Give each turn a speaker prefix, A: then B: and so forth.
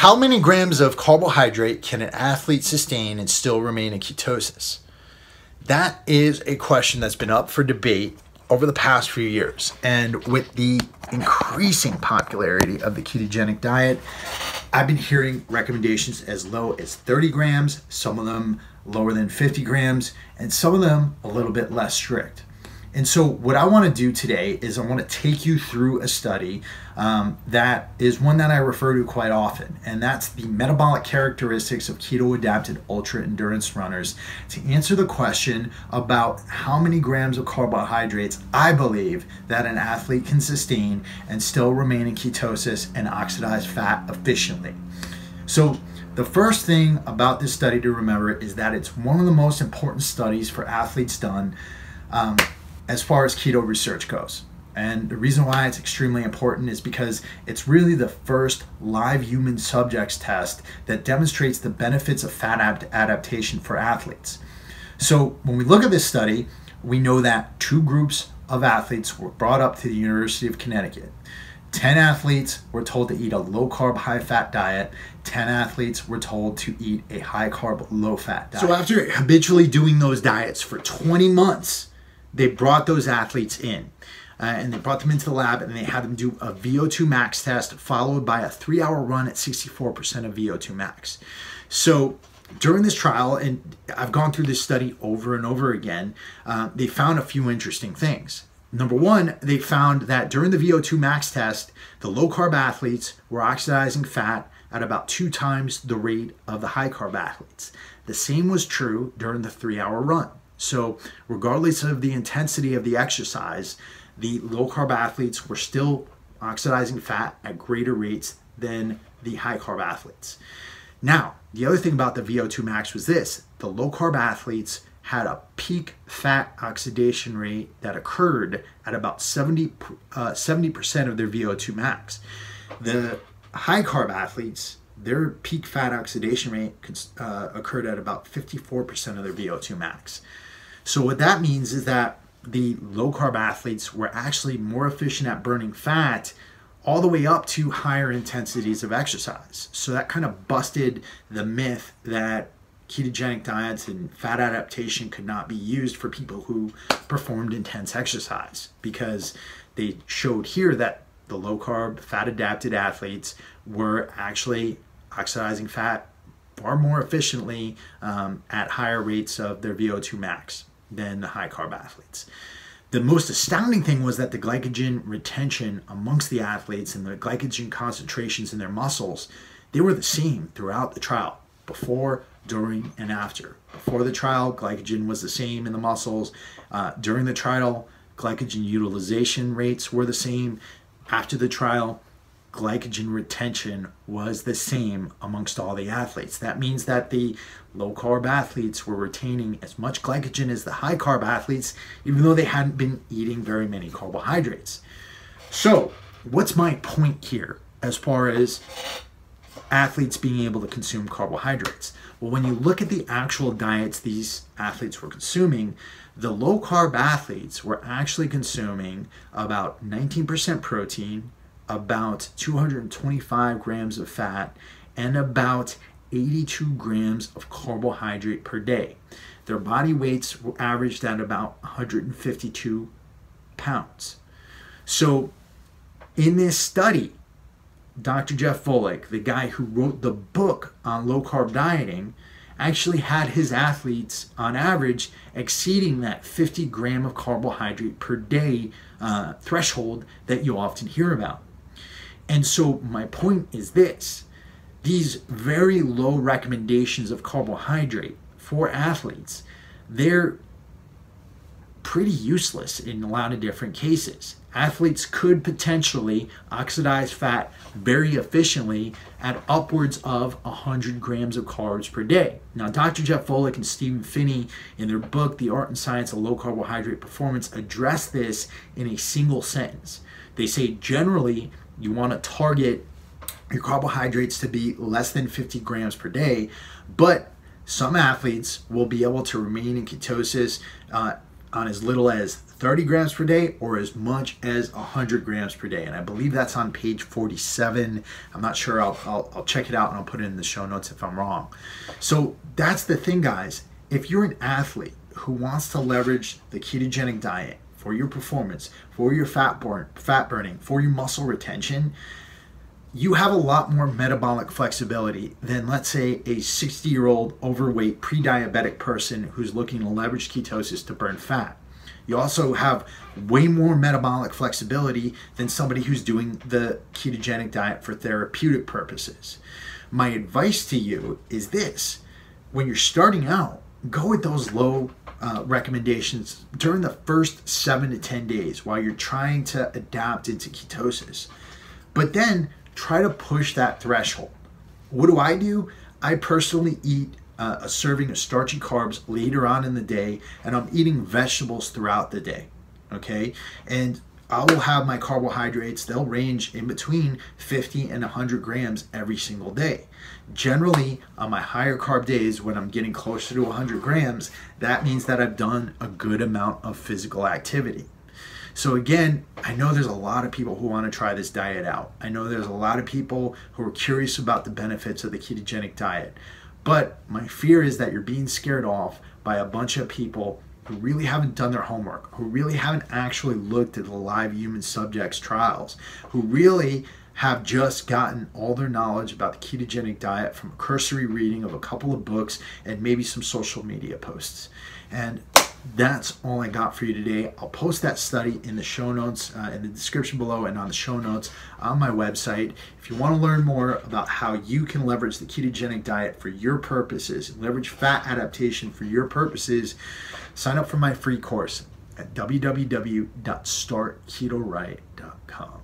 A: How many grams of carbohydrate can an athlete sustain and still remain in ketosis? That is a question that's been up for debate over the past few years. And with the increasing popularity of the ketogenic diet, I've been hearing recommendations as low as 30 grams, some of them lower than 50 grams, and some of them a little bit less strict. And so what I want to do today is I want to take you through a study that is one that I refer to quite often, and that's the metabolic characteristics of keto-adapted ultra-endurance runners, to answer the question about how many grams of carbohydrates I believe that an athlete can sustain and still remain in ketosis and oxidize fat efficiently. So the first thing about this study to remember is that it's one of the most important studies for athletes done as far as keto research goes. And the reason why it's extremely important is because it's really the first live human subjects test that demonstrates the benefits of fat adaptation for athletes. So when we look at this study, we know that 2 groups of athletes were brought up to the University of Connecticut. 10 athletes were told to eat a low-carb, high-fat diet. 10 athletes were told to eat a high-carb, low-fat diet. So after habitually doing those diets for 20 months, they brought those athletes in and they brought them into the lab and they had them do a VO2 max test followed by a 3-hour run at 64% of VO2 max. So during this trial, and I've gone through this study over and over again, they found a few interesting things. Number one, they found that during the VO2 max test, the low-carb athletes were oxidizing fat at about 2 times the rate of the high-carb athletes. The same was true during the 3-hour run. So regardless of the intensity of the exercise, the low-carb athletes were still oxidizing fat at greater rates than the high-carb athletes. Now, the other thing about the VO2 max was this: the low-carb athletes had a peak fat oxidation rate that occurred at about 70% of their VO2 max. The high-carb athletes, their peak fat oxidation rate occurred at about 54% of their VO2 max. So what that means is that the low-carb athletes were actually more efficient at burning fat all the way up to higher intensities of exercise. So that kind of busted the myth that ketogenic diets and fat adaptation could not be used for people who performed intense exercise, because they showed here that the low-carb, fat-adapted athletes were actually oxidizing fat far more efficiently at higher rates of their VO2 max than the high-carb athletes. The most astounding thing was that the glycogen retention amongst the athletes and the glycogen concentrations in their muscles, they were the same throughout the trial, before, during, and after. Before the trial, glycogen was the same in the muscles. During the trial, glycogen utilization rates were the same. After the trial, glycogen retention was the same amongst all the athletes. That means that the low-carb athletes were retaining as much glycogen as the high-carb athletes, even though they hadn't been eating very many carbohydrates. So, what's my point here as far as athletes being able to consume carbohydrates? Well, when you look at the actual diets these athletes were consuming, the low-carb athletes were actually consuming about 19% protein, about 225 grams of fat, and about 82 grams of carbohydrate per day. Their body weights were averaged at about 152 pounds. So in this study, Dr. Jeff Volek, the guy who wrote the book on low-carb dieting, actually had his athletes on average exceeding that 50 gram of carbohydrate per day threshold that you often hear about. And so my point is this: these very low recommendations of carbohydrate for athletes, they're pretty useless in a lot of different cases. Athletes could potentially oxidize fat very efficiently at upwards of 100 grams of carbs per day. Now, Dr. Jeff Volek and Stephen Finney, in their book, The Art and Science of Low Carbohydrate Performance, address this in a single sentence. They say generally you want to target your carbohydrates to be less than 50 grams per day, but some athletes will be able to remain in ketosis on as little as 30 grams per day or as much as 100 grams per day. And I believe that's on page 47. I'm not sure. I'll check it out and I'll put it in the show notes if I'm wrong. So that's the thing, guys. If you're an athlete who wants to leverage the ketogenic diet for your performance, for your fat burning, for your muscle retention, you have a lot more metabolic flexibility than, let's say, a 60-year-old overweight pre-diabetic person who's looking to leverage ketosis to burn fat. You also have way more metabolic flexibility than somebody who's doing the ketogenic diet for therapeutic purposes. My advice to you is this: when you're starting out, go with those low recommendations during the first 7 to 10 days while you're trying to adapt into ketosis. But then try to push that threshold. What do? I personally eat a serving of starchy carbs later on in the day, and I'm eating vegetables throughout the day, okay? And I will have my carbohydrates, they'll range in between 50 and 100 grams every single day. Generally, on my higher carb days, when I'm getting closer to 100 grams, that means that I've done a good amount of physical activity. So again, I know there's a lot of people who want to try this diet out. I know there's a lot of people who are curious about the benefits of the ketogenic diet. But my fear is that you're being scared off by a bunch of people who really haven't done their homework, who really haven't actually looked at the live human subjects trials, who really have just gotten all their knowledge about the ketogenic diet from a cursory reading of a couple of books and maybe some social media posts. And that's all I got for you today. I'll post that study in the show notes, in the description below, and on the show notes on my website. If you want to learn more about how you can leverage the ketogenic diet for your purposes, leverage fat adaptation for your purposes, sign up for my free course at www.startketoright.com.